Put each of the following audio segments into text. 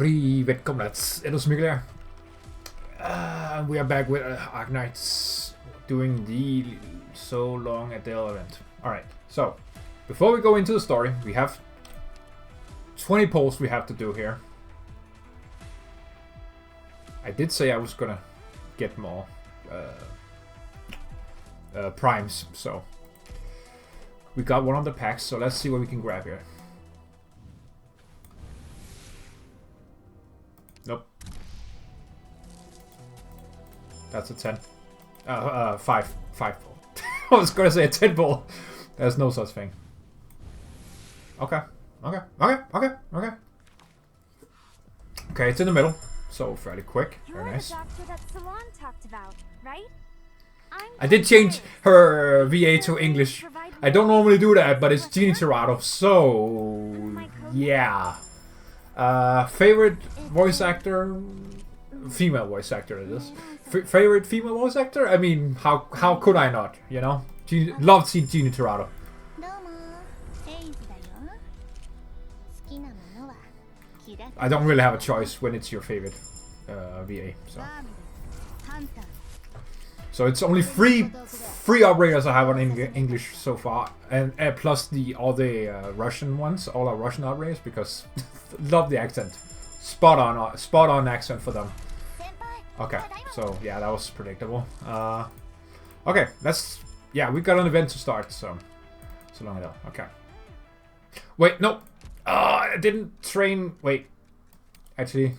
Privet comrades, it was Miguel. We are back with Arknights doing the So Long Adele event. Alright, so before we go into the story, we have 20 polls we have to do here. I did say I was gonna get more primes, so we got one of the packs, so let's see what we can grab here. Nope. That's a 10. 5 ball. I was gonna say a 10 ball. There's no such thing. Okay. Okay, it's in the middle, so fairly quick. Very nice. You're the doctor that Salon talked about, right? I did change her VA to English. I don't normally do that, but it's Jeannie Tirado, so yeah. Favorite voice actor? Female voice actor it is. Favorite female voice actor? I mean, how could I not, you know? Love seeing Jeannie Tirado. I don't really have a choice when it's your favorite VA, so it's only three operators I have on English so far, and plus all the Russian ones, all our Russian operators, because love the accent, spot on accent for them. Okay, so yeah, that was predictable. Okay, we got an event to start, so long ago. Okay. Wait, no, I didn't train. Wait, actually,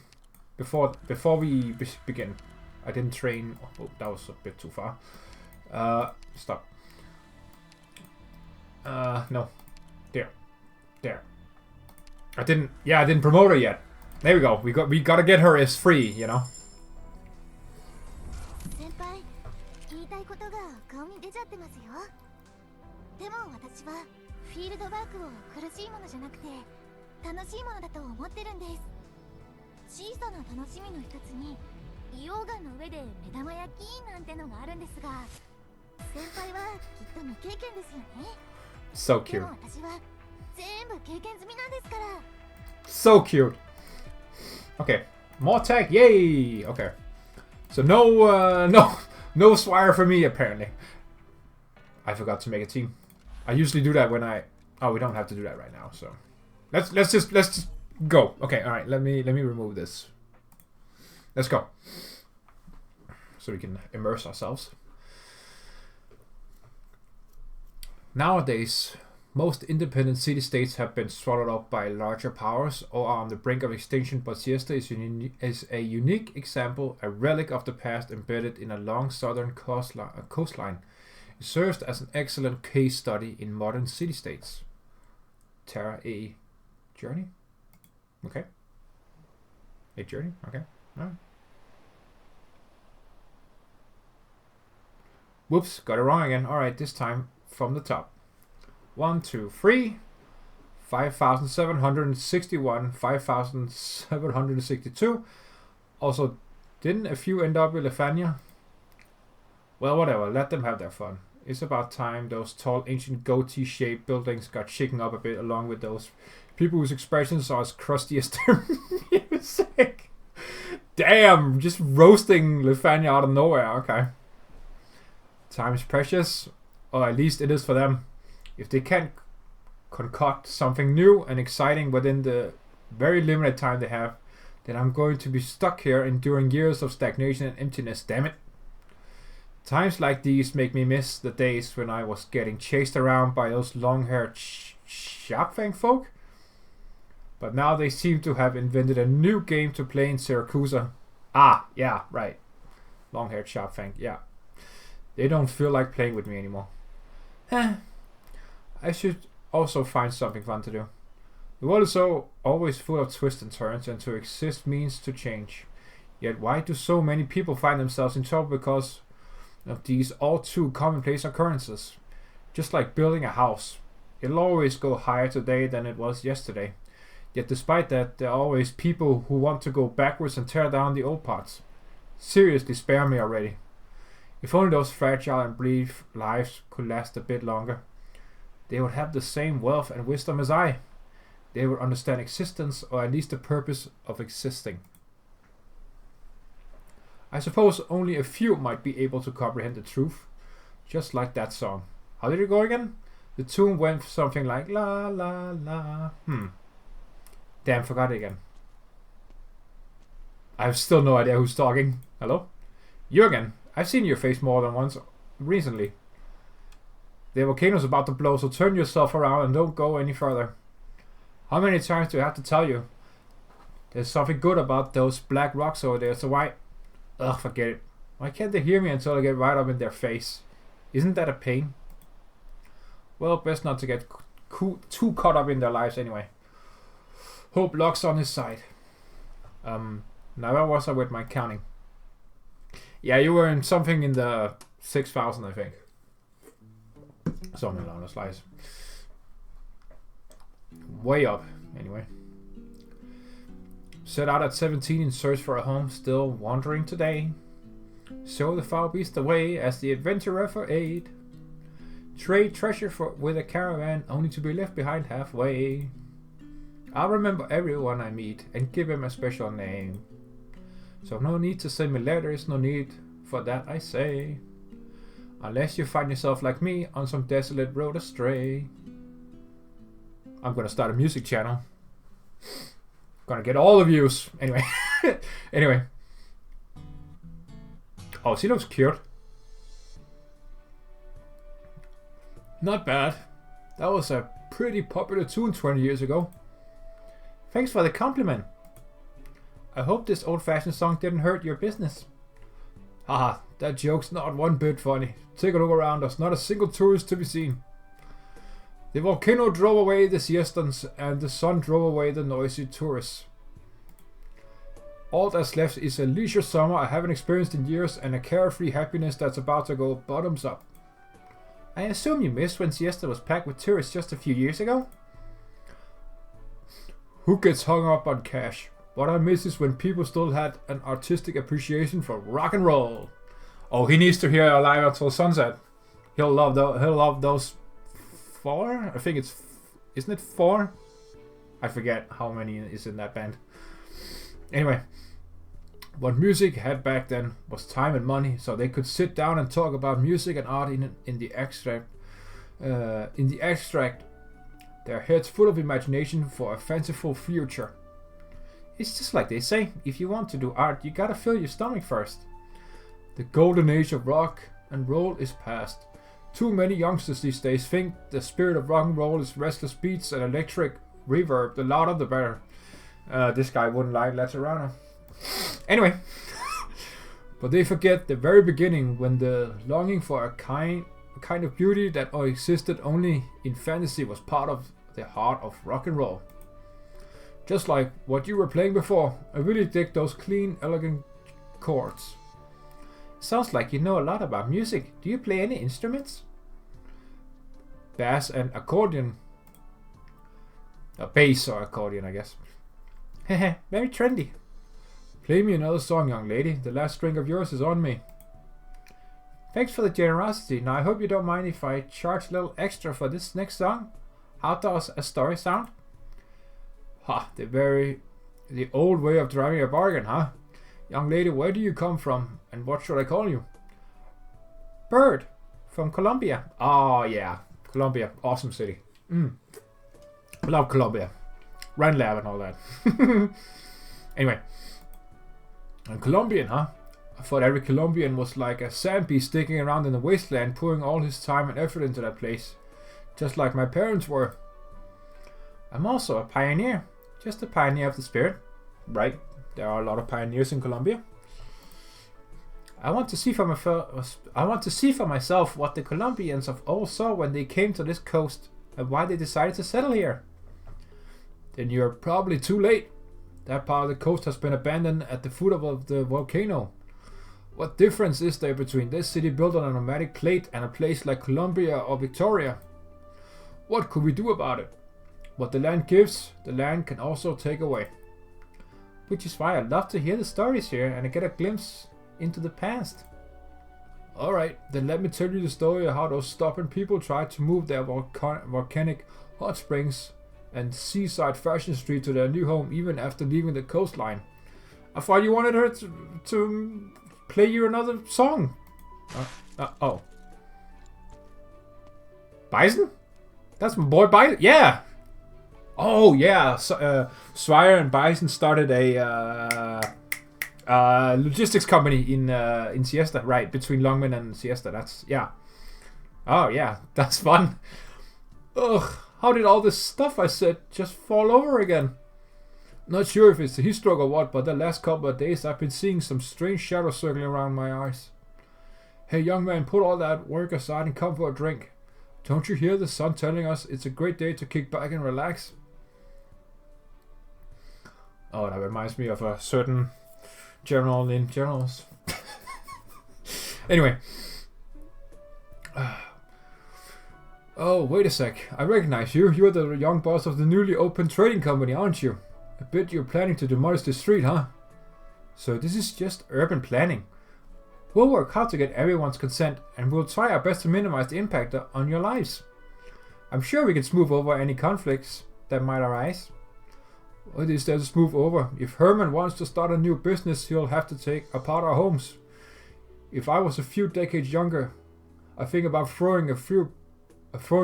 before we begin. I didn't train. Oh, that was a bit too far. Stop. No. There. I didn't promote her yet. There we go. We gotta get her as free, you know. So cute. So cute. Okay, more tag, yay! Okay, so no Swire for me apparently. I forgot to make a team. I usually do that when we don't have to do that right now. So let's just go. Okay, all right. Let me remove this. Let's go. So we can immerse ourselves. Nowadays, most independent city-states have been swallowed up by larger powers or are on the brink of extinction, but Siesta is a unique example, a relic of the past embedded in a long southern coastline. It serves as an excellent case study in modern city-states. Terra A journey? Okay. A journey? Okay. All right. Whoops, got it wrong again. Alright, this time from the top. 1, 2, 3. 5,761. 5,762. Also, didn't a few end up with Lefania? Well, whatever. Let them have their fun. It's about time those tall, ancient goatee-shaped buildings got shaken up a bit, along with those people whose expressions are as crusty as their music. Damn, just roasting Lefania out of nowhere. Okay. Time is precious, or at least it is for them. If they can't concoct something new and exciting within the very limited time they have, then I'm going to be stuck here enduring years of stagnation and emptiness, damn it. Times like these make me miss the days when I was getting chased around by those long-haired Sharpfang folk. But now they seem to have invented a new game to play in Syracuse. Ah, yeah, right. Long-haired Sharpfang, yeah. They don't feel like playing with me anymore. I should also find something fun to do. The world is so always full of twists and turns, and to exist means to change. Yet why do so many people find themselves in trouble because of these all too commonplace occurrences? Just like building a house. It'll always go higher today than it was yesterday. Yet despite that, there are always people who want to go backwards and tear down the old parts. Seriously, spare me already. If only those fragile and brief lives could last a bit longer, they would have the same wealth and wisdom as I. they would understand existence, or at least the purpose of existing. I suppose only a few might be able to comprehend the truth, just like that song. How did it go again? The tune went something like la la la. Damn, forgot it again. I have still no idea who's talking. Hello? You again. I've seen your face more than once recently. The volcano's about to blow, so turn yourself around and don't go any further. How many times do I have to tell you? There's something good about those black rocks over there, so why... Ugh, forget it. Why can't they hear me until I get right up in their face? Isn't that a pain? Well, best not to get too caught up in their lives anyway. Hope luck's on his side. Now where was I with my counting? Yeah, you were in something in the 6,000, I think. Something along those lines. Way up, anyway. Set out at 17 in search for a home, still wandering today. Sow the foul beast away as the adventurer for aid. Trade treasure with a caravan, only to be left behind halfway. I'll remember everyone I meet and give him a special name. So no need to send me letters, no need for that I say. Unless you find yourself like me on some desolate road astray. I'm gonna start a music channel. Gonna get all the views. Anyway. Anyway. Oh, she looks cute. Not bad. That was a pretty popular tune 20 years ago. Thanks for the compliment. I hope this old-fashioned song didn't hurt your business. Haha, that joke's not one bit funny. Take a look around us, not a single tourist to be seen. The volcano drove away the siestans, and the sun drove away the noisy tourists. All that's left is a leisure summer I haven't experienced in years, and a carefree happiness that's about to go bottoms up. I assume you missed when siesta was packed with tourists just a few years ago? Who gets hung up on cash? What I miss is when people still had an artistic appreciation for rock and roll. Oh, he needs to hear Alive Until Sunset. He'll love those 4? I think it's... Isn't it 4? I forget how many is in that band. Anyway. What music had back then was time and money, so they could sit down and talk about music and art in the abstract. Their heads full of imagination for a fanciful future. It's just like they say, if you want to do art, you gotta fill your stomach first. The golden age of rock and roll is past. Too many youngsters these days think the spirit of rock and roll is restless beats and electric reverb. The louder the better. This guy wouldn't like Laterana. Anyway. But they forget the very beginning, when the longing for a kind of beauty that existed only in fantasy was part of the heart of rock and roll. Just like what you were playing before. I really dig those clean, elegant chords. Sounds like you know a lot about music. Do you play any instruments? Bass and accordion. A bass or accordion, I guess. Hehe, very trendy. Play me another song, young lady. The last string of yours is on me. Thanks for the generosity. Now I hope you don't mind if I charge a little extra for this next song. How does a story sound? Ha, the old way of driving a bargain, huh? Young lady, where do you come from? And what should I call you? Bird. From Colombia. Oh, yeah. Colombia. Awesome city. Love Colombia. Rand Lab and all that. Anyway. I'm Colombian, huh? I thought every Colombian was like a sand beast sticking around in the wasteland, pouring all his time and effort into that place. Just like my parents were. I'm also a pioneer. Just a pioneer of the spirit. Right. There are a lot of pioneers in Colombia. I want to see for myself what the Colombians of old saw when they came to this coast and why they decided to settle here. Then you're probably too late. That part of the coast has been abandoned at the foot of the volcano. What difference is there between this city built on a nomadic plate and a place like Colombia or Victoria? What could we do about it? What the land gives, the land can also take away. Which is why I'd love to hear the stories here and get a glimpse into the past. Alright, then let me tell you the story of how those stubborn people tried to move their volcanic hot springs and seaside fashion street to their new home even after leaving the coastline. I thought you wanted her to play you another song. Oh. Bison? That's my boy Bison? Yeah! Oh, yeah. So, Swire and Bison started a logistics company in Siesta, right? Between Longmen and Siesta. That's, yeah. Oh, yeah. That's fun. Ugh. How did all this stuff I said just fall over again? Not sure if it's a heat stroke or what, but the last couple of days I've been seeing some strange shadows circling around my eyes. Hey, young man, put all that work aside and come for a drink. Don't you hear the sun telling us it's a great day to kick back and relax? Oh, that reminds me of a certain general in Generals. Anyway. Oh, wait a sec. I recognize you. You're the young boss of the newly opened trading company, aren't you? I bet you're planning to demolish the street, huh? So this is just urban planning. We'll work hard to get everyone's consent, and we'll try our best to minimize the impact on your lives. I'm sure we can smooth over any conflicts that might arise. What is there to smooth over? If Herman wants to start a new business, he'll have to take apart our homes. If I was a few decades younger, I think about throwing a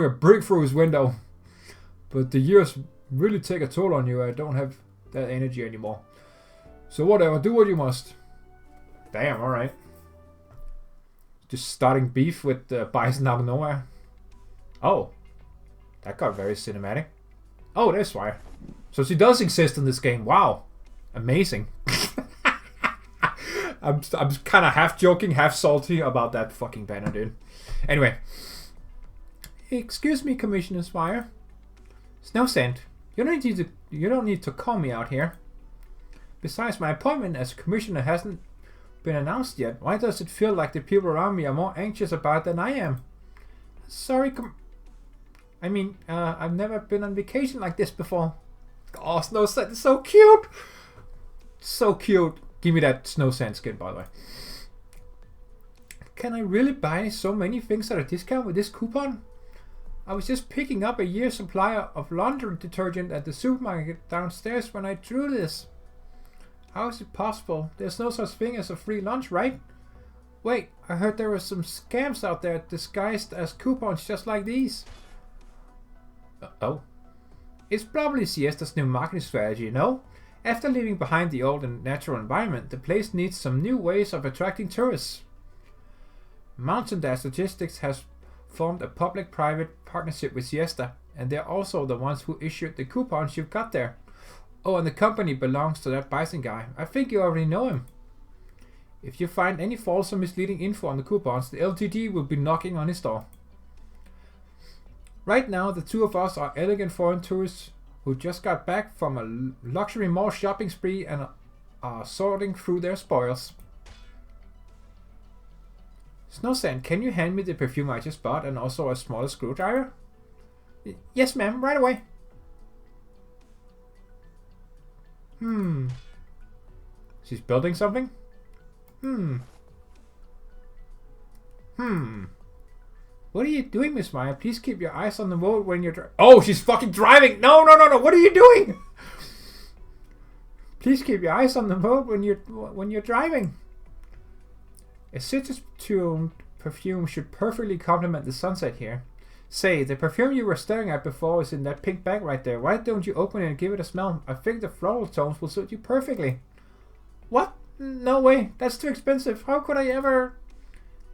brick through his window. But the years really take a toll on you. I don't have that energy anymore. So whatever, do what you must. Damn, alright. Just starting beef with Bison out of nowhere. Oh. That got very cinematic. Oh, there's Swire. So she does exist in this game. Wow. Amazing. I'm kind of half joking, half salty about that fucking banner, dude. Anyway. Excuse me, Commissioner Swire. Snowsand, you don't need to call me out here. Besides, my appointment as commissioner hasn't been announced yet. Why does it feel like the people around me are more anxious about it than I am? Sorry, I've never been on vacation like this before. Oh, Snowsand is so cute! So cute. Give me that Snowsand skin, by the way. Can I really buy so many things at a discount with this coupon? I was just picking up a year's supply of laundry detergent at the supermarket downstairs when I drew this. How is it possible? There's no such thing as a free lunch, right? Wait, I heard there were some scams out there disguised as coupons just like these. Oh. It's probably Siesta's new marketing strategy, you know? After leaving behind the old and natural environment, the place needs some new ways of attracting tourists. Mountain Dash Logistics has formed a public-private partnership with Siesta, and they're also the ones who issued the coupons you've got there. Oh, and the company belongs to that Bison guy. I think you already know him. If you find any false or misleading info on the coupons, the LTD will be knocking on his door. Right now, the two of us are elegant foreign tourists who just got back from a luxury mall shopping spree and are sorting through their spoils. Snowsand, can you hand me the perfume I just bought and also a smaller screwdriver? Yes, ma'am, right away. She's building something? What are you doing, Miss Maya? Please keep your eyes on the road when you're Oh, she's fucking driving! No! What are you doing? Please keep your eyes on the road when you're driving. A citrus-tuned perfume should perfectly complement the sunset here. Say, the perfume you were staring at before is in that pink bag right there. Why don't you open it and give it a smell? I think the floral tones will suit you perfectly. What? No way. That's too expensive. How could I ever...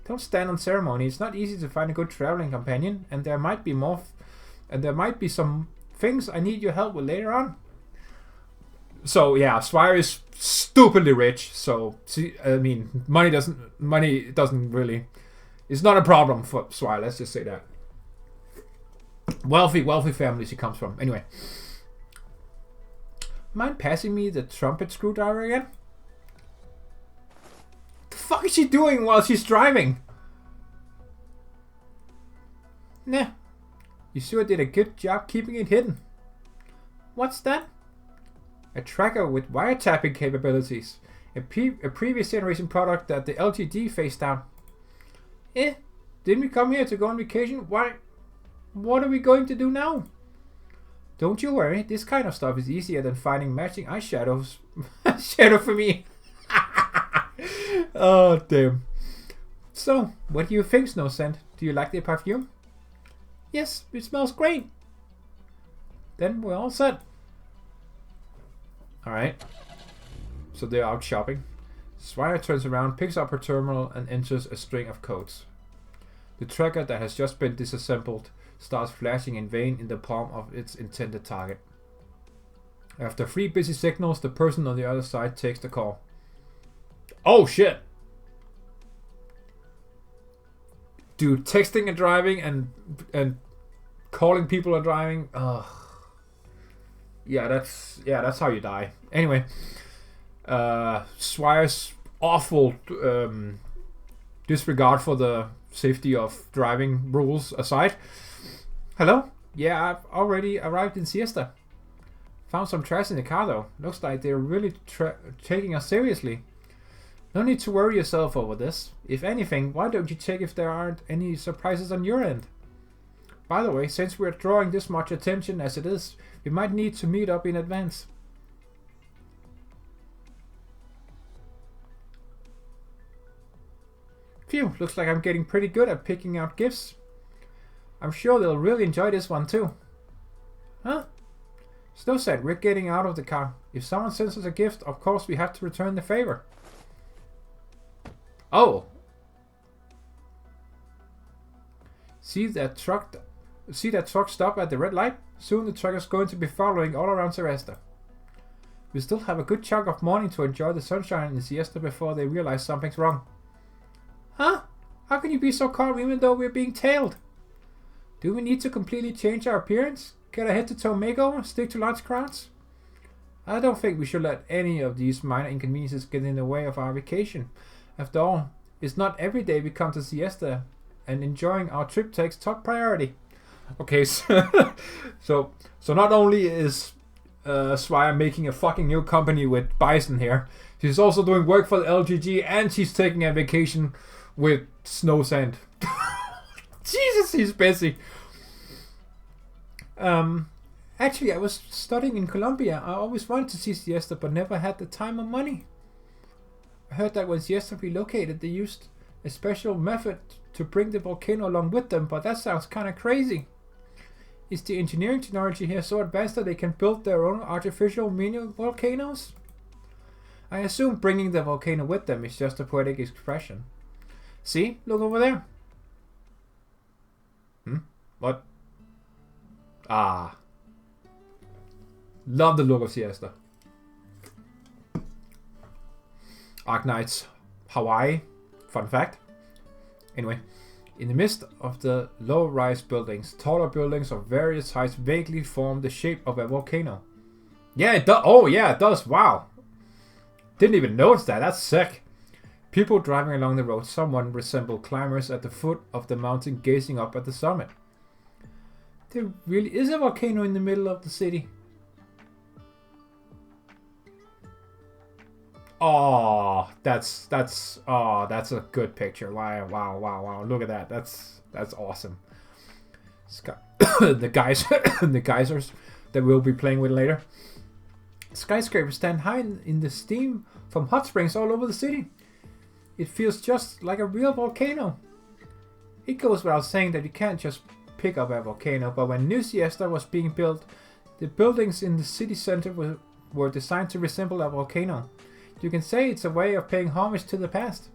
Don't stand on ceremony. It's not easy to find a good traveling companion, and there might be some things I need your help with later on. So yeah, Swire is stupidly rich. So money doesn't really. It's not a problem for Swire. Let's just say that. Wealthy family she comes from. Anyway, mind passing me the trumpet screwdriver again? The fuck is she doing while she's driving? Nah, you sure did a good job keeping it hidden. What's that? A tracker with wiretapping capabilities. A previous generation product that the LTD phased out. Didn't we come here to go on vacation? What are we going to do now? Don't you worry, this kind of stuff is easier than finding matching eyeshadows. Shadow for me. Oh, damn. So, what do you think, Snow Scent? Do you like the perfume? Yes, it smells great. Then we're all set. Alright. So they're out shopping. Swire turns around, picks up her terminal, and enters a string of codes. The tracker that has just been disassembled starts flashing in vain in the palm of its intended target. After 3 busy signals, the person on the other side takes the call. Oh shit! Dude, texting and driving and calling people and driving. Ugh. Yeah, that's how you die. Anyway, Swire's awful disregard for the safety of driving rules aside. Hello? Yeah, I've already arrived in Siesta. Found some trash in the car though. Looks like they're really taking us seriously. No need to worry yourself over this. If anything, why don't you check if there aren't any surprises on your end? By the way, since we're drawing this much attention as it is, we might need to meet up in advance. Phew, looks like I'm getting pretty good at picking out gifts. I'm sure they'll really enjoy this one too. Huh? Snow said we're getting out of the car. If someone sends us a gift, of course we have to return the favor. Oh. See that truck stop at the red light? Soon the truck is going to be following all around Siesta. We still have a good chunk of morning to enjoy the sunshine in Siesta before they realize something's wrong. Huh? How can you be so calm even though we're being tailed? Do we need to completely change our appearance? Get a head-to-toe makeover? Stick to large crowds? I don't think we should let any of these minor inconveniences get in the way of our vacation. After all, it's not every day we come to Siesta, and enjoying our trip takes top priority. Okay, so not only is Swire making a fucking new company with Bison here, she's also doing work for the LGG, and she's taking a vacation with Snow Sand. Jesus, he's busy. Actually, I was studying in Colombia. I always wanted to see Siesta, but never had the time or money. I heard that when Siesta relocated, they used a special method to bring the volcano along with them, but that sounds kind of crazy. Is the engineering technology here so advanced that they can build their own artificial mini volcanoes? I assume bringing the volcano with them is just a poetic expression. See? Look over there. What? Ah. Love the look of Siesta. Arknight's Hawaii. Fun fact. Anyway, in the midst of the low-rise buildings, taller buildings of various heights vaguely form the shape of a volcano. Yeah, it does. Oh, yeah, it does. Wow. Didn't even notice that. That's sick. People driving along the road somewhat resemble climbers at the foot of the mountain gazing up at the summit. There really is a volcano in the middle of the city. Oh, that's a good picture. Wow. Look at that. That's awesome. The geysers that we'll be playing with later. Skyscrapers stand high in the steam from hot springs all over the city. It feels just like a real volcano. It goes without saying that you can't just pick up a volcano, but when New Siesta was being built, the buildings in the city center were designed to resemble a volcano. You can say it's a way of paying homage to the past.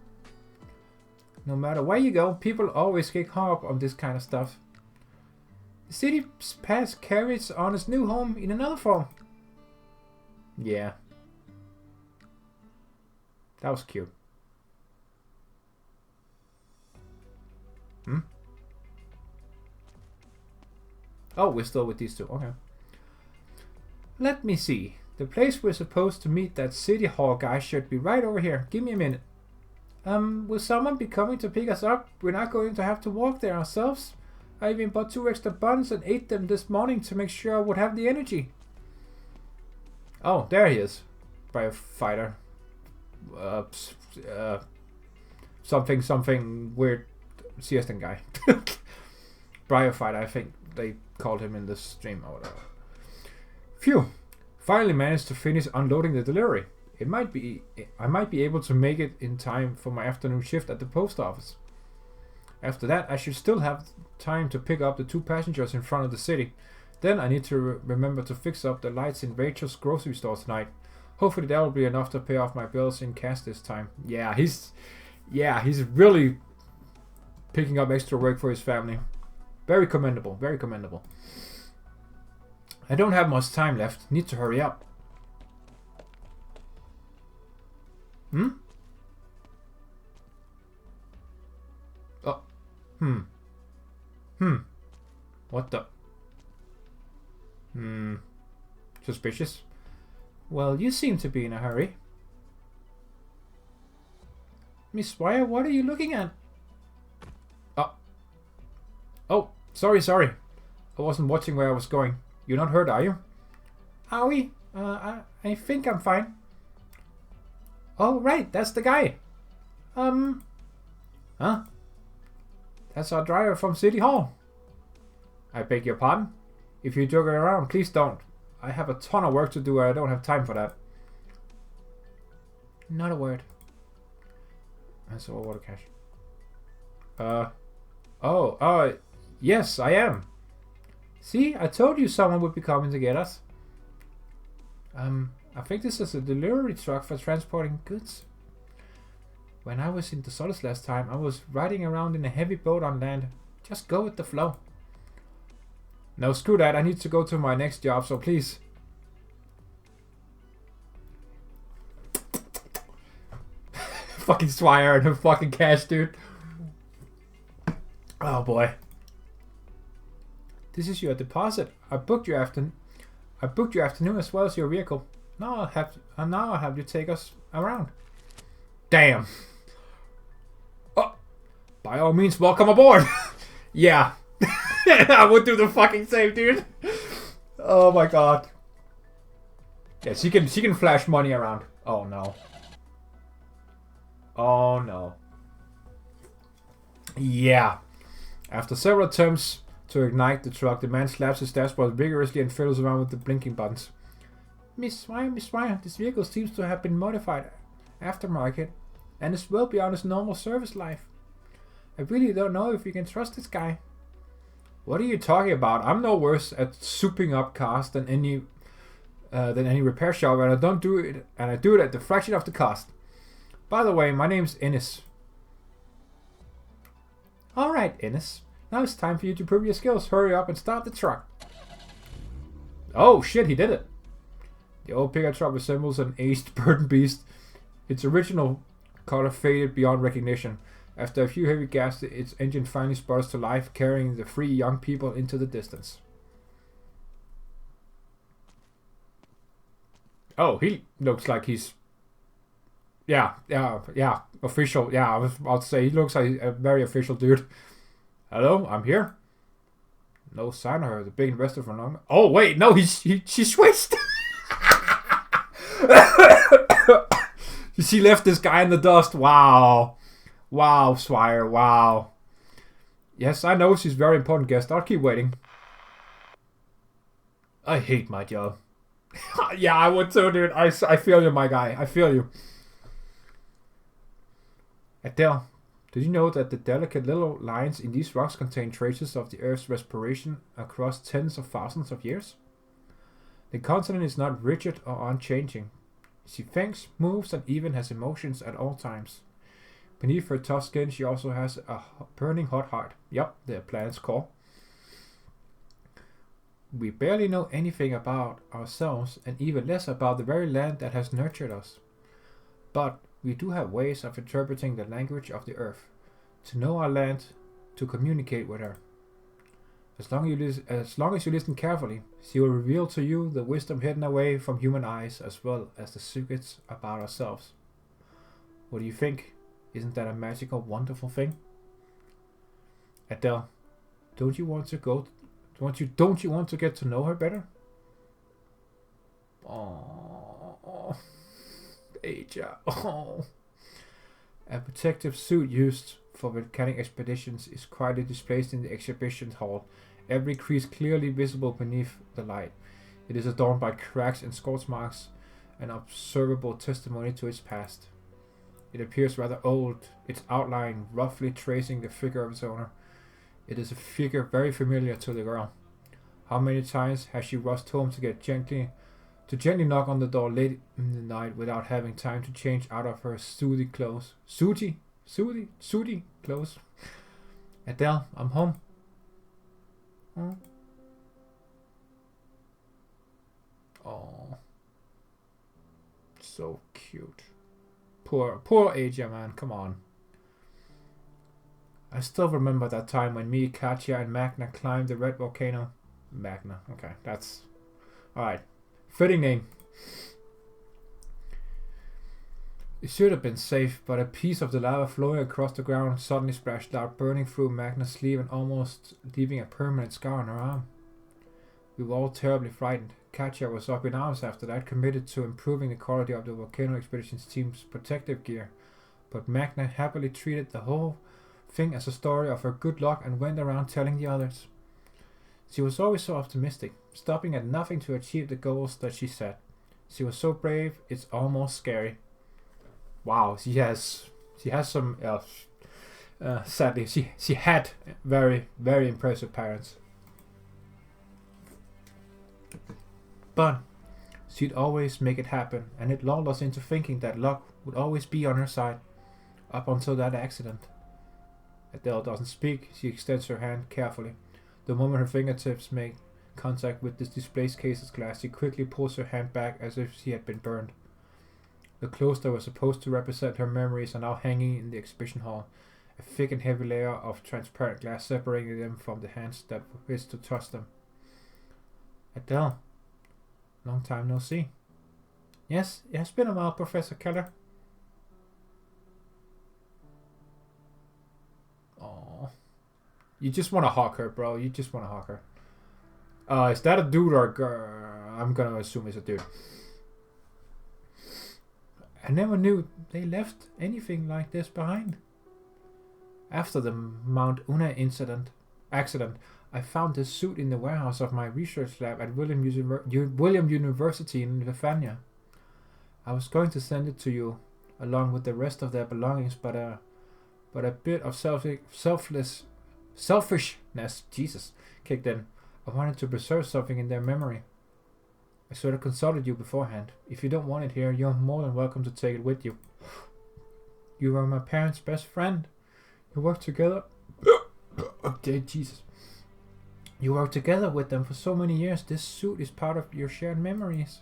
No matter where you go, people always get hung up on this kind of stuff. The city's past carries on its new home in another form. Yeah. That was cute. Oh, we're still with these two. Okay. Let me see. The place we're supposed to meet that city hall guy should be right over here. Give me a minute. Will someone be coming to pick us up? We're not going to have to walk there ourselves. I even bought 2 extra buns and ate them this morning to make sure I would have the energy. Oh, there he is. Firefighter. Something weird Siestan guy. Firefighter, I think they called him in the stream or whatever. Phew! Finally managed to finish unloading the delivery. I might be able to make it in time for my afternoon shift at the post office. After that, I should still have time to pick up the 2 passengers in front of the city. Then I need to remember to fix up the lights in Rachel's grocery store tonight. Hopefully that will be enough to pay off my bills in cash this time. Yeah, he's really picking up extra work for his family. Very commendable, very commendable. I don't have much time left. Need to hurry up. Oh. What the? Suspicious. Well, you seem to be in a hurry. Miss Wire, what are you looking at? Oh, sorry. I wasn't watching where I was going. You're not hurt, are you? Are we? I think I'm fine. Oh, right, that's the guy. Huh? That's our driver from City Hall. I beg your pardon? If you're joking around, please don't. I have a ton of work to do and I don't have time for that. Not a word. That's all water cash. Yes, I am. See, I told you someone would be coming to get us. I think this is a delivery truck for transporting goods. When I was in the Solace last time, I was riding around in a heavy boat on land. Just go with the flow. No, screw that. I need to go to my next job, so please. Fucking Swire and her fucking cash, dude. Oh boy. This is your deposit. I booked your afternoon as well as your vehicle. Now I'll have you take us around. Damn. Oh, by all means, welcome aboard. Yeah. I would do the fucking same, dude. Oh my god. Yeah, she can flash money around. Oh no. Oh no. Yeah. After several attempts to ignite the truck, the man slaps his dashboard vigorously and fiddles around with the blinking buttons. Miss Wire, this vehicle seems to have been modified aftermarket and is well beyond its normal service life. I really don't know if you can trust this guy. What are you talking about? I'm no worse at souping up cars than any repair shop, and I do it at the fraction of the cost. By the way, my name's Ennis. Alright, Ennis. Now it's time for you to prove your skills. Hurry up and start the truck. Oh shit, he did it. The old pickup truck resembles an aged burden beast. Its original color faded beyond recognition. After a few heavy gasps, its engine finally sputters to life, carrying the 3 young people into the distance. Oh, he looks like he's... Yeah, official. Yeah, I was about to say, he looks like a very official dude. Hello, I'm here. No sign of her, the big investor from long... Oh, wait, no, she switched! She left this guy in the dust. Wow. Wow, Swire, wow. Yes, I know she's a very important guest. I'll keep waiting. I hate my job. Yeah, I would too, dude. I feel you, my guy. I feel you. Adele, did you know that the delicate little lines in these rocks contain traces of the Earth's respiration across tens of thousands of years? The continent is not rigid or unchanging. She thinks, moves, and even has emotions at all times. Beneath her tough skin, she also has a burning hot heart. Yup, the planet's core. We barely know anything about ourselves, and even less about the very land that has nurtured us. But we do have ways of interpreting the language of the earth, to know our land, to communicate with her. As long as you listen carefully, she will reveal to you the wisdom hidden away from human eyes, as well as the secrets about ourselves. What do you think? Isn't that a magical, wonderful thing? Adele, don't you want to get to know her better? Oh, Aja. Oh. A protective suit used for volcanic expeditions is quietly displayed in the exhibition hall, every crease clearly visible beneath the light. It is adorned by cracks and scorch marks, an observable testimony to its past. It appears rather old, its outline roughly tracing the figure of its owner. It is a figure very familiar to the girl. How many times has she rushed home to gently knock on the door late in the night without having time to change out of her sooty clothes. Sooty clothes. Adele, I'm home. Oh. Oh. So cute. Poor Asia, man. Come on. I still remember that time when me, Katya, and Magna climbed the red volcano. Magna. Okay, that's... Alright. Fitting name. It should have been safe, but a piece of the lava flowing across the ground suddenly splashed out, burning through Magna's sleeve and almost leaving a permanent scar on her arm. We were all terribly frightened. Katya was up in arms after that, committed to improving the quality of the Volcano Expeditions team's protective gear. But Magna happily treated the whole thing as a story of her good luck and went around telling the others. She was always so optimistic, stopping at nothing to achieve the goals that she set. She was so brave, it's almost scary. Wow, she has some... sadly, she had very, very impressive parents. But she'd always make it happen, and it lulled us into thinking that luck would always be on her side, up until that accident. Adele doesn't speak. She extends her hand carefully. The moment her fingertips make contact with this displaced case's glass, she quickly pulls her hand back as if she had been burned. The clothes that were supposed to represent her memories are now hanging in the exhibition hall, a thick and heavy layer of transparent glass separating them from the hands that wish to touch them. Adele. Long time no see. Yes, it has been a while, Professor Keller. Oh, you just want to hug her, bro. You just want to hug her. Is that a dude or a girl? I'm gonna assume it's a dude. I never knew they left anything like this behind. After the Mount Una accident, I found this suit in the warehouse of my research lab at William University in Lithuania. I was going to send it to you, along with the rest of their belongings, but a bit of selfishness, Jesus, kicked in. I wanted to preserve something in their memory. I sort of consulted you beforehand. If you don't want it here, you're more than welcome to take it with you. You were my parents' best friend. You worked together. Okay, Jesus. You worked together with them for so many years. This suit is part of your shared memories.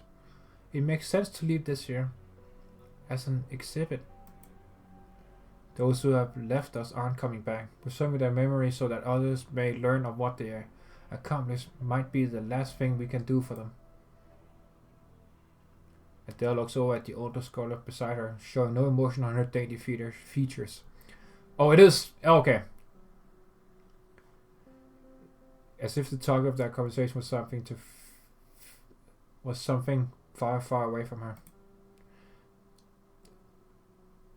It makes sense to leave this here as an exhibit. Those who have left us aren't coming back. Preserving their memories so that others may learn of what they accomplished might be the last thing we can do for them. Adele looks over at the older scholar beside her, showing no emotion on her dainty features. Oh, it is? Okay. As if the talk of that conversation was something far, far away from her.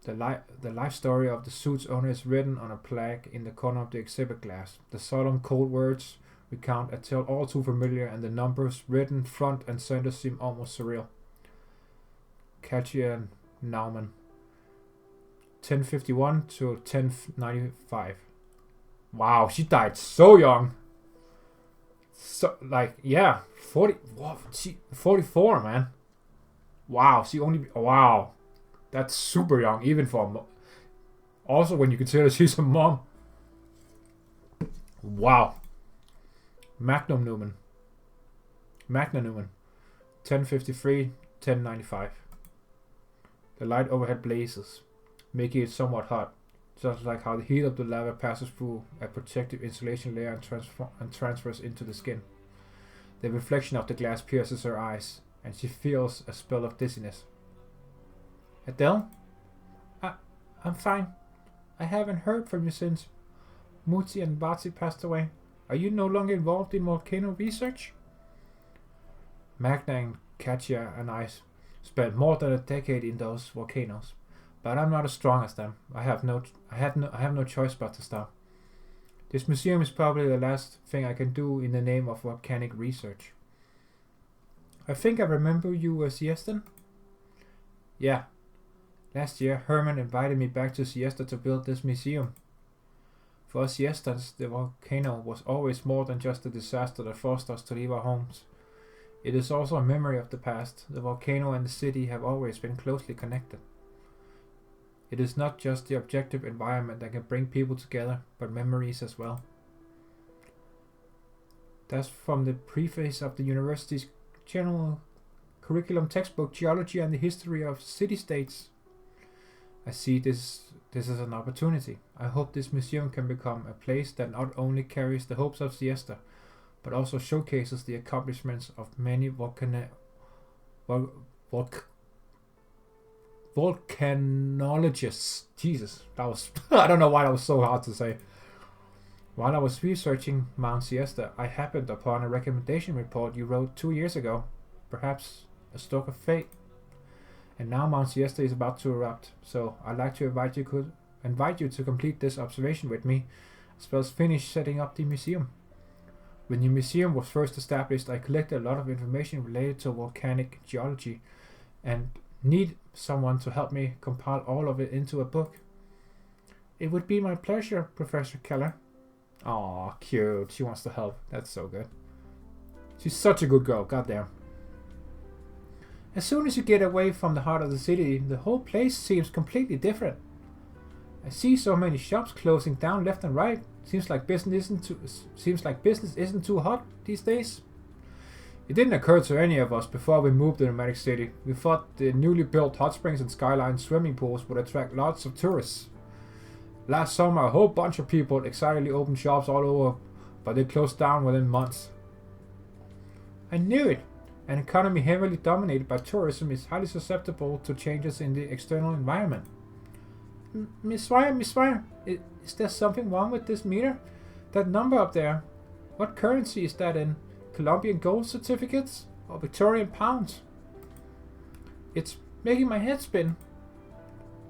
The life story of the suit's owner is written on a plaque in the corner of the exhibit glass. The solemn, cold words recount a tale all too familiar, and the numbers written front and center seem almost surreal. Katya Naumann, 1051 to 1095. Wow, she died so young. So, like, yeah, 44, man. Wow, wow. That's super young, even for also when you consider she's a mom. Wow. Magna Newman, 1053, 1095. The light overhead blazes, making it somewhat hot, just like how the heat of the lava passes through a protective insulation layer and transfers into the skin. The reflection of the glass pierces her eyes, and she feels a spell of dizziness. Adele? I'm fine. I haven't heard from you since Muti and Bati passed away. Are you no longer involved in volcano research? Magna and Katya and I spent more than a decade in those volcanoes, but I'm not as strong as them. I have no choice but to stop. This museum is probably the last thing I can do in the name of volcanic research. I think I remember you, Siestan. Yeah. Last year, Herman invited me back to Siesta to build this museum. For us Siestans, the volcano was always more than just a disaster that forced us to leave our homes. It is also a memory of the past. The volcano and the city have always been closely connected. It is not just the objective environment that can bring people together, but memories as well. That's from the preface of the university's general curriculum textbook, Geology and the History of City-States. I see this is an opportunity. I hope this museum can become a place that not only carries the hopes of Siesta, but also showcases the accomplishments of many volcanologists. Jesus, that was I don't know why that was so hard to say. While I was researching Mount Siesta, I happened upon a recommendation report you wrote 2 years ago. Perhaps a stroke of fate. And now Mount Siesta is about to erupt, so I'd like to invite you to complete this observation with me, as well as finish setting up the museum. When the museum was first established, I collected a lot of information related to volcanic geology, and need someone to help me compile all of it into a book. It would be my pleasure, Professor Keller. Aw, cute. She wants to help. That's so good. She's such a good girl, goddamn. As soon as you get away from the heart of the city, the whole place seems completely different. I see so many shops closing down left and right. Seems like business isn't too hot these days. It didn't occur to any of us before we moved to the Nomadic City. We thought the newly built hot springs and skyline swimming pools would attract lots of tourists. Last summer, a whole bunch of people excitedly opened shops all over, but they closed down within months. I knew it. An economy heavily dominated by tourism is highly susceptible to changes in the external environment. Miss Swire, is there something wrong with this meter? That number up there, what currency is that in? Colombian gold certificates or Victorian pounds? It's making my head spin.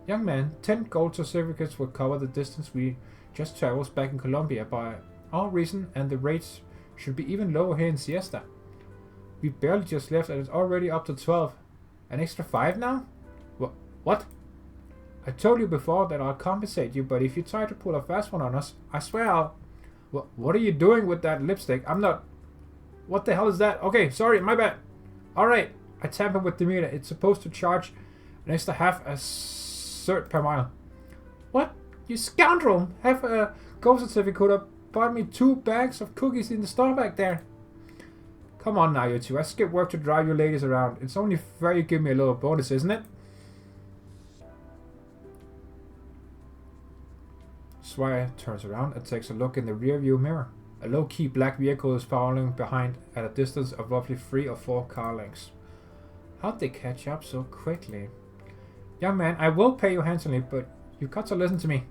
Young man, 10 gold certificates will cover the distance we just traveled back in Colombia by our reason, and the rates should be even lower here in Siesta. We barely just left and it's already up to 12. An extra 5 now? What? I told you before that I'll compensate you, but if you try to pull a fast one on us, I swear I'll... What are you doing with that lipstick? I'm not... What the hell is that? Okay, sorry, my bad. Alright, I tampered with the meter. It's supposed to charge an extra half a cert per mile. What? You scoundrel! Have a gold certificate could have bought me 2 bags of cookies in the store back there. Come on now, you two. I skip work to drive you ladies around. It's only fair you give me a little bonus, isn't it? Swire turns around and takes a look in the rearview mirror. A low-key black vehicle is following behind at a distance of roughly 3 or 4 car lengths. How'd they catch up so quickly? Young man, I will pay you handsomely, but you got to listen to me.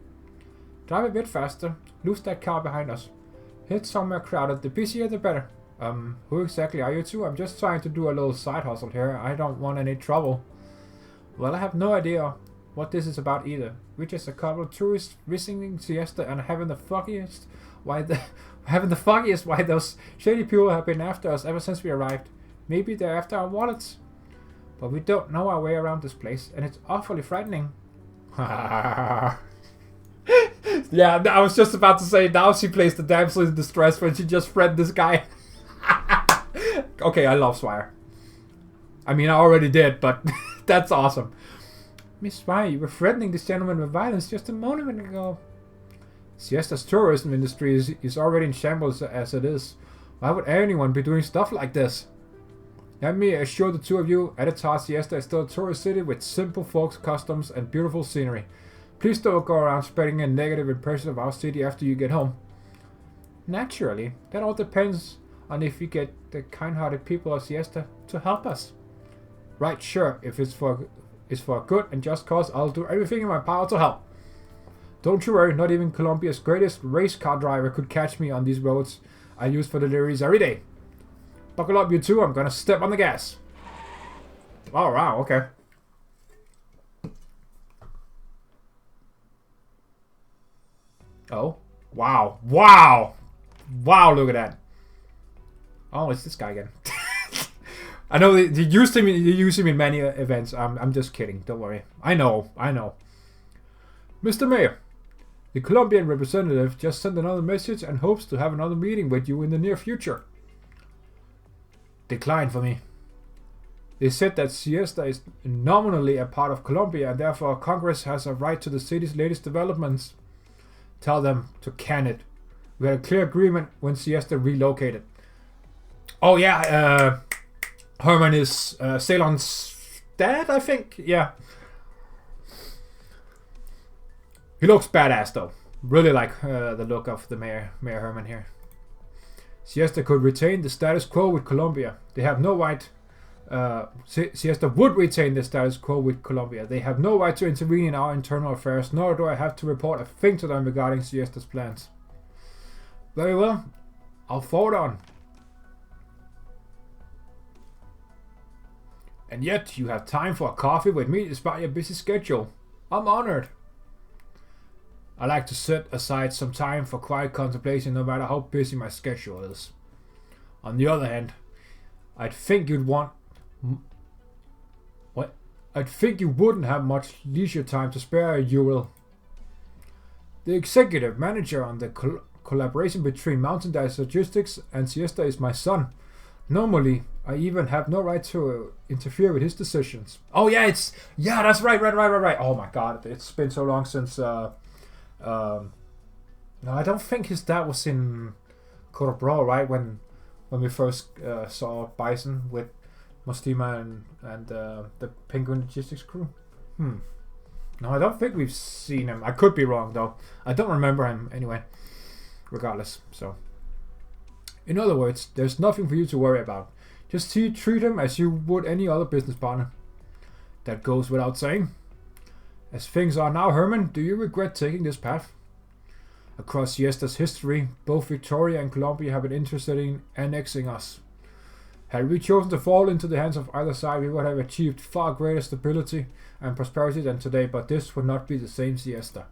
Drive a bit faster. Lose that car behind us. Hit somewhere crowded. The busier the better. Who exactly are you two? I'm just trying to do a little side hustle here. I don't want any trouble. Well, I have no idea what this is about either. We're just a couple of tourists visiting Siesta and having the foggiest why those shady people have been after us ever since we arrived. Maybe they're after our wallets. But we don't know our way around this place, and it's awfully frightening. Yeah, I was just about to say, now she plays the damsel in distress when she just friended this guy. Okay, I love Swire. I mean, I already did, but that's awesome. Miss Swire, you were threatening this gentleman with violence just a moment ago. Siesta's tourism industry is already in shambles as it is. Why would anyone be doing stuff like this? Let me assure the two of you, Editar Siesta is still a tourist city with simple folks, customs, and beautiful scenery. Please don't go around spreading a negative impression of our city after you get home. Naturally, that all depends on if we get the kind-hearted people of Siesta to help us. Right, sure, if it's for a good and just cause, I'll do everything in my power to help. Don't you worry, not even Colombia's greatest race car driver could catch me on these roads I use for deliveries every day. Buckle up, you two, I'm gonna step on the gas. Oh, wow, okay. Oh, wow, wow! Wow, look at that. Oh, it's this guy again. I know they use him in many events. I'm just kidding. Don't worry. I know. Mr. Mayor, the Colombian representative just sent another message and hopes to have another meeting with you in the near future. Decline for me. They said that Siesta is nominally a part of Colombia and therefore Congress has a right to the city's latest developments. Tell them to can it. We had a clear agreement when Siesta relocated. Oh yeah, Herman is Ceylon's dad, I think. Yeah. He looks badass though. Really like the look of the Mayor Herman here. Siesta could retain the status quo with Colombia. They have no right. Siesta would retain the status quo with Colombia. They have no right to intervene in our internal affairs, nor do I have to report a thing to them regarding Siesta's plans. Very well. I'll forward on. And yet you have time for a coffee with me despite your busy schedule. I'm honored. I like to set aside some time for quiet contemplation no matter how busy my schedule is. On the other hand, I'd think you wouldn't have much leisure time to spare, you will. The executive manager on the collaboration between Mountain Dash Logistics and Siesta is my son. Normally, I even have no right to interfere with his decisions. Oh yeah, that's right. Oh my god, it's been so long since no, I don't think his dad was in Code of Brawl, right? When we first saw Bison with Mostima and the Penguin Logistics crew. No, I don't think we've seen him. I could be wrong though. I don't remember him anyway. Regardless, so. In other words, there's nothing for you to worry about. Just treat him as you would any other business partner. That goes without saying. As things are now, Herman, do you regret taking this path? Across Siesta's history, both Victoria and Colombia have been interested in annexing us. Had we chosen to fall into the hands of either side, we would have achieved far greater stability and prosperity than today, but this would not be the same Siesta.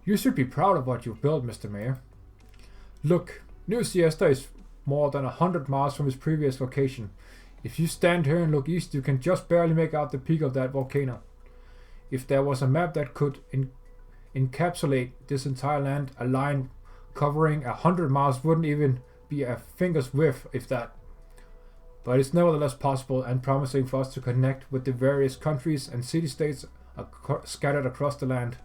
You should be proud of what you've built, Mr. Mayor. Look, New Siesta is more than 100 miles from its previous location. If you stand here and look east, you can just barely make out the peak of that volcano. If there was a map that could encapsulate this entire land, a line covering 100 miles wouldn't even be a finger's width, if that. But it's nevertheless possible and promising for us to connect with the various countries and city-states scattered across the land.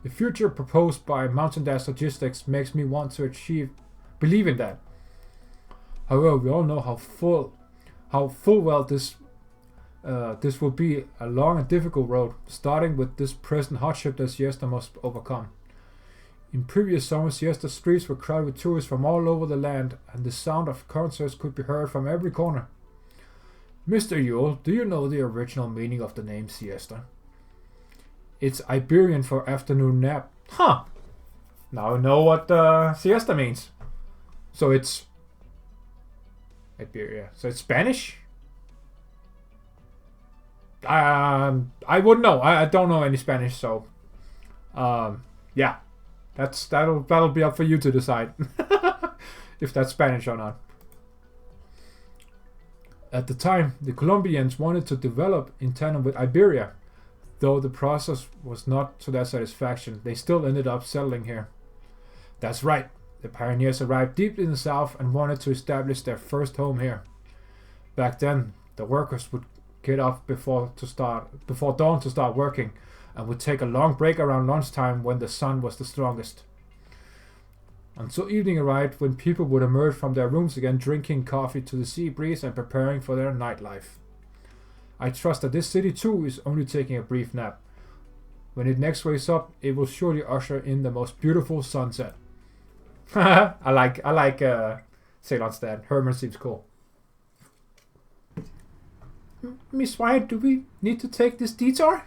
The future proposed by Mountain Dash Logistics makes me want to believe in that. However, we all know how full well this will be a long and difficult road, starting with this present hardship that Siesta must overcome. In previous summers, Siesta streets were crowded with tourists from all over the land, and the sound of concerts could be heard from every corner. Mr. Yule, do you know the original meaning of the name Siesta? It's Iberian for afternoon nap. Huh! Now I know what siesta means. So it's Iberia. So it's Spanish? I wouldn't know. I don't know any Spanish, so yeah. That'll be up for you to decide if that's Spanish or not. At the time, the Colombians wanted to develop in tandem with Iberia. Though the process was not to their satisfaction, they still ended up settling here. That's right. The pioneers arrived deep in the south and wanted to establish their first home here. Back then, the workers would get off before dawn to start working, and would take a long break around lunchtime when the sun was the strongest. Until evening arrived, when people would emerge from their rooms again, drinking coffee to the sea breeze and preparing for their nightlife. I trust that this city too is only taking a brief nap. When it next wakes up, it will surely usher in the most beautiful sunset. I like Ceylon's dad. Herman seems cool. Miss Wyatt, do we need to take this detour?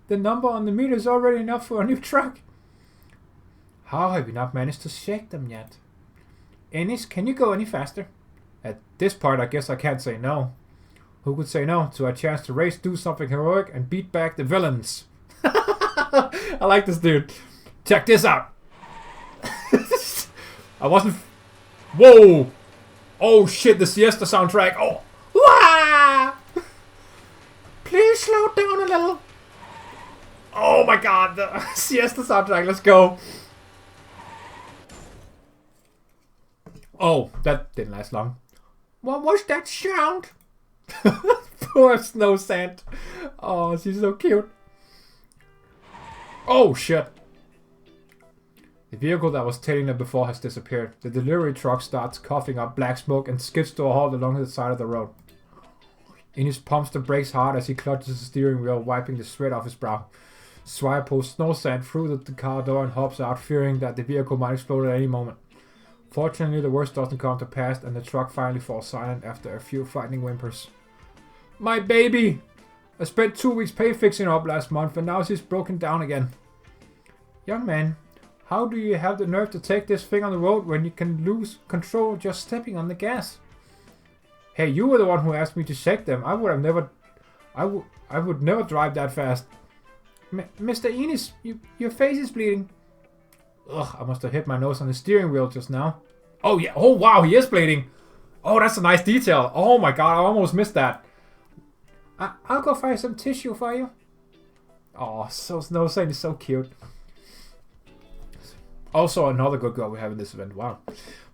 The number on the meter is already enough for a new truck. How have you not managed to shake them yet? Ennis, can you go any faster? At this part, I guess I can't say no. Who could say no to a chance to race, do something heroic, and beat back the villains? I like this dude. Check this out. I wasn't... Whoa! Oh shit, the Siesta soundtrack. Oh! Wah! slow down a little. Oh my god, the Siesta soundtrack, let's go. Oh, that didn't last long. What was that sound? Poor Snow Sand. Oh, she's so cute. Oh shit. The vehicle that was tailing them before has disappeared. The delivery truck starts coughing up black smoke and skids to a halt along the side of the road. Ines pumps the brakes hard as he clutches the steering wheel, wiping the sweat off his brow. Swire pulls Snow Sand through the car door and hops out, fearing that the vehicle might explode at any moment. Fortunately, the worst doesn't come to pass, and the truck finally falls silent after a few frightening whimpers. My baby! I spent 2 weeks pay fixing her up last month, and now she's broken down again. Young man, how do you have the nerve to take this thing on the road when you can lose control just stepping on the gas? Hey, you were the one who asked me to check them. I would never drive that fast. Mr. Ines, your face is bleeding. Ugh, I must have hit my nose on the steering wheel just now. Oh yeah, oh wow, he is bleeding. Oh, that's a nice detail. Oh my god, I almost missed that. I'll go find some tissue for you. Oh, Snow Sand is so cute. Also, another good girl we have in this event. Wow.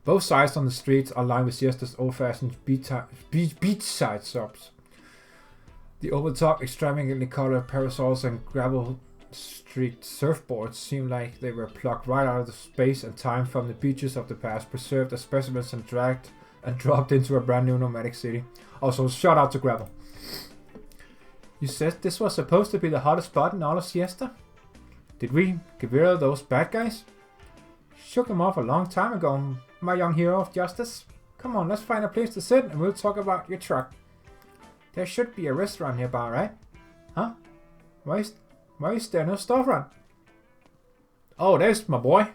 Both sides on the streets are lined with Siesta's old-fashioned beachside shops. The over-top, extravagantly colored parasols and gravel street surfboards seem like they were plucked right out of the space and time from the beaches of the past, preserved as specimens and dragged and dropped into a brand new nomadic city. Also, shout out to Gravel. You said this was supposed to be the hottest spot in all of Siesta? Did we get rid of those bad guys? Shook them off a long time ago, my young hero of justice. Come on, let's find a place to sit and we'll talk about your truck. There should be a restaurant nearby, right? Huh? Why is there no storefront? Oh, there's my boy.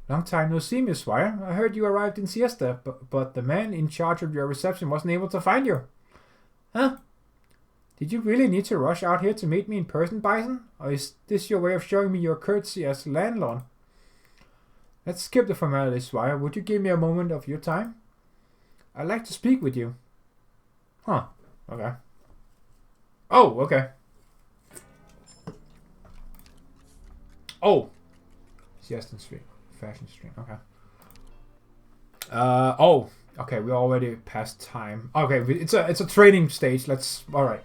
Long time no see, Miss Swire. I heard you arrived in Siesta, but the man in charge of your reception wasn't able to find you. Huh? Did you really need to rush out here to meet me in person, Bison? Or is this your way of showing me your courtesy as landlord? Let's skip the formalities, Swire. Would you give me a moment of your time? I'd like to speak with you. Huh. Okay. Oh, okay. Oh. Siesta Street. Fashion Street. Okay. Oh. Okay, we already passed time. Okay, it's a training stage. Alright.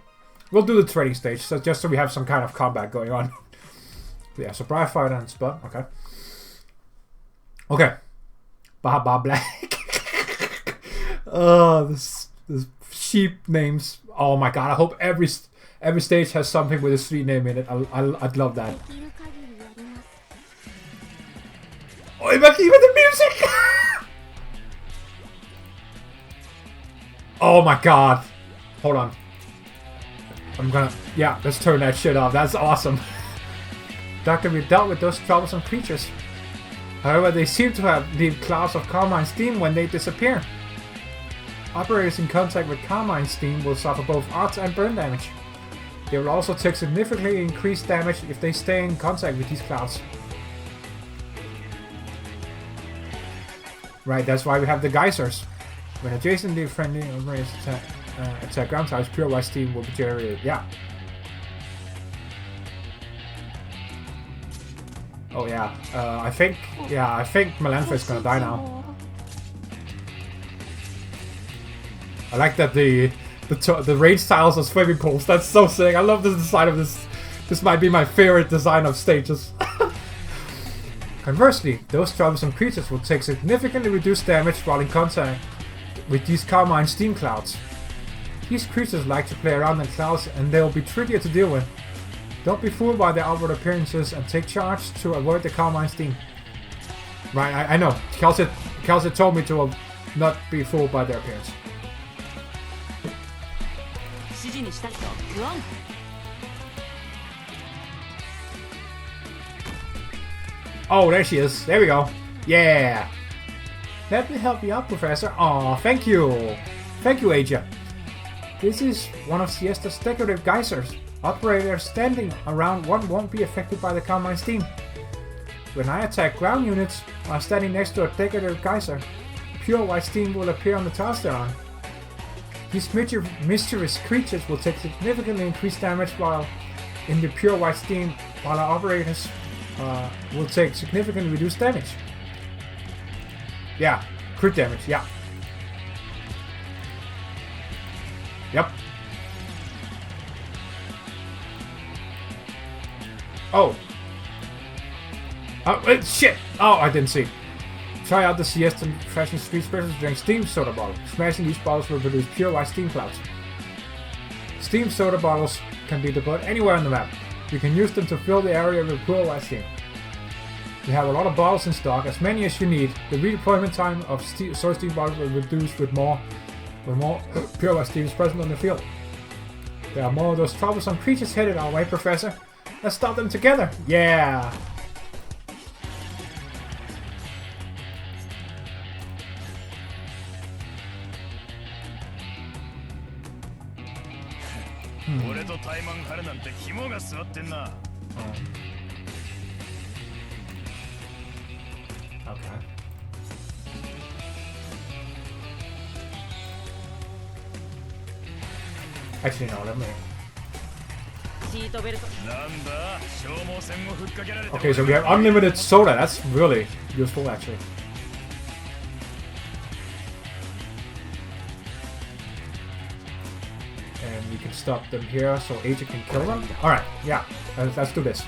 We'll do the training stage, so just so we have some kind of combat going on. Yeah, so Briar Fighter and Spot. Okay. Okay. Baba Black. Oh, this sheep names. Oh my god, I hope every stage has something with a street name in it. I'd love that. Oh, even the music! Oh my god. Hold on. Yeah, let's turn that shit off. That's awesome. Doctor, we dealt with those troublesome creatures. However, they seem to have leave clouds of Carmine steam when they disappear. Operators in contact with Carmine steam will suffer both arts and burn damage. They will also take significantly increased damage if they stay in contact with these clouds. Right, that's why we have the geysers. When adjacent to friendly operators attack ground types, pure white steam will be generated. Yeah. Oh yeah. I think Melantha is gonna die now. I like that the range tiles are swimming pools. That's so sick. I love the design of this. This might be my favorite design of stages. Conversely, those troublesome creatures will take significantly reduced damage while in contact with these Carmine steam clouds. These creatures like to play around in clouds and they'll be trickier to deal with. Don't be fooled by their outward appearances and take charge to avoid the Carmine steam. Right, I know. Kelsey told me to not be fooled by their appearance. Oh, there she is. There we go. Yeah. Let me help you out, Professor. Aw, thank you. Thank you, Aja. This is one of Siesta's decorative geysers. Operators standing around one won't be affected by the Carmine steam. When I attack ground units while standing next to a decorative geyser, pure white steam will appear on the tiles they're on. These mischievous creatures will take significantly increased damage while in the pure white steam, while our operators will take significantly reduced damage. Yeah, crit damage, yeah. Yep. Oh. Oh, shit! Oh, I didn't see. Try out the Siesta Fashion Street Specials to drink steam soda bottle. Smashing these bottles will produce pure white steam clouds. Steam soda bottles can be deployed anywhere on the map. You can use them to fill the area with pure white steam. You have a lot of bottles in stock, as many as you need. The redeployment time of soda steam bottles will reduce with more pure white steam is present on the field. There are more of those troublesome creatures headed our way, Professor. Let's stop them together. Yeah. Okay. Actually, no, let me. Okay, so we have unlimited soda. That's really useful, actually. And we can stop them here so Agent can kill them. Alright, yeah, let's do this.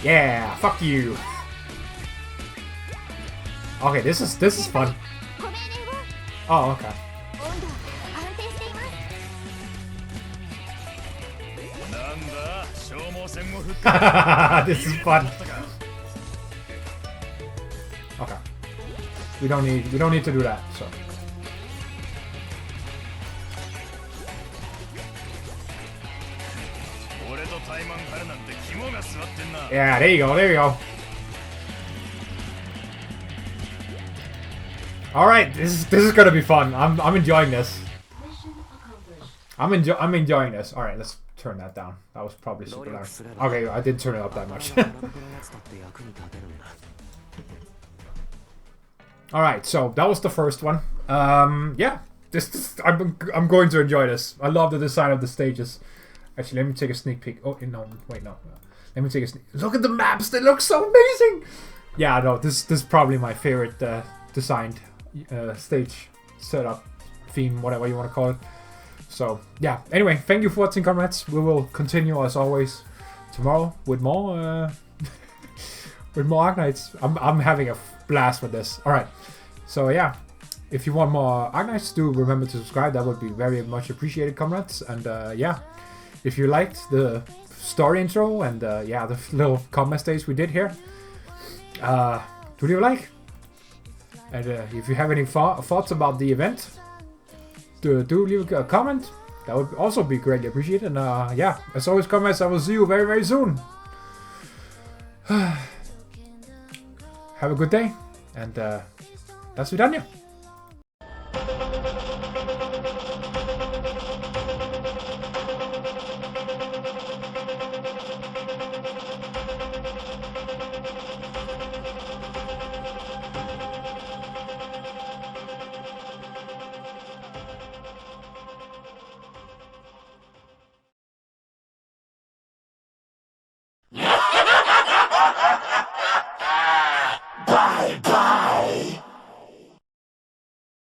Yeah, fuck you. Okay, this is fun. Oh, okay. This is fun. Okay. We don't need to do that, so. Yeah, there you go. Alright, this is gonna be fun. I'm enjoying this. I'm enjoying this. Alright, let's turn that down. That was probably super loud. Okay, I didn't turn it up that much. Alright, so that was the first one. Yeah, I'm going to enjoy this. I love the design of the stages. Actually, let me take a sneak peek. Oh, no, wait, no. Let me take a sneak. Look at the maps. They look so amazing. Yeah, no, this is probably my favorite designed stage setup, theme, whatever you want to call it. So, yeah. Anyway, thank you for watching, comrades. We will continue as always tomorrow with more with more Arknights. I'm having a blast with this. All right. So yeah, if you want more Arknights, do remember to subscribe. That would be very much appreciated, comrades. And yeah, if you liked the story intro and yeah, the little combat stage we did here, do leave a like. And if you have any thoughts about the event, do leave a comment. That would also be greatly appreciated. And yeah, as always, comrades, I will see you very, very soon. Have a good day, and that's Vidania.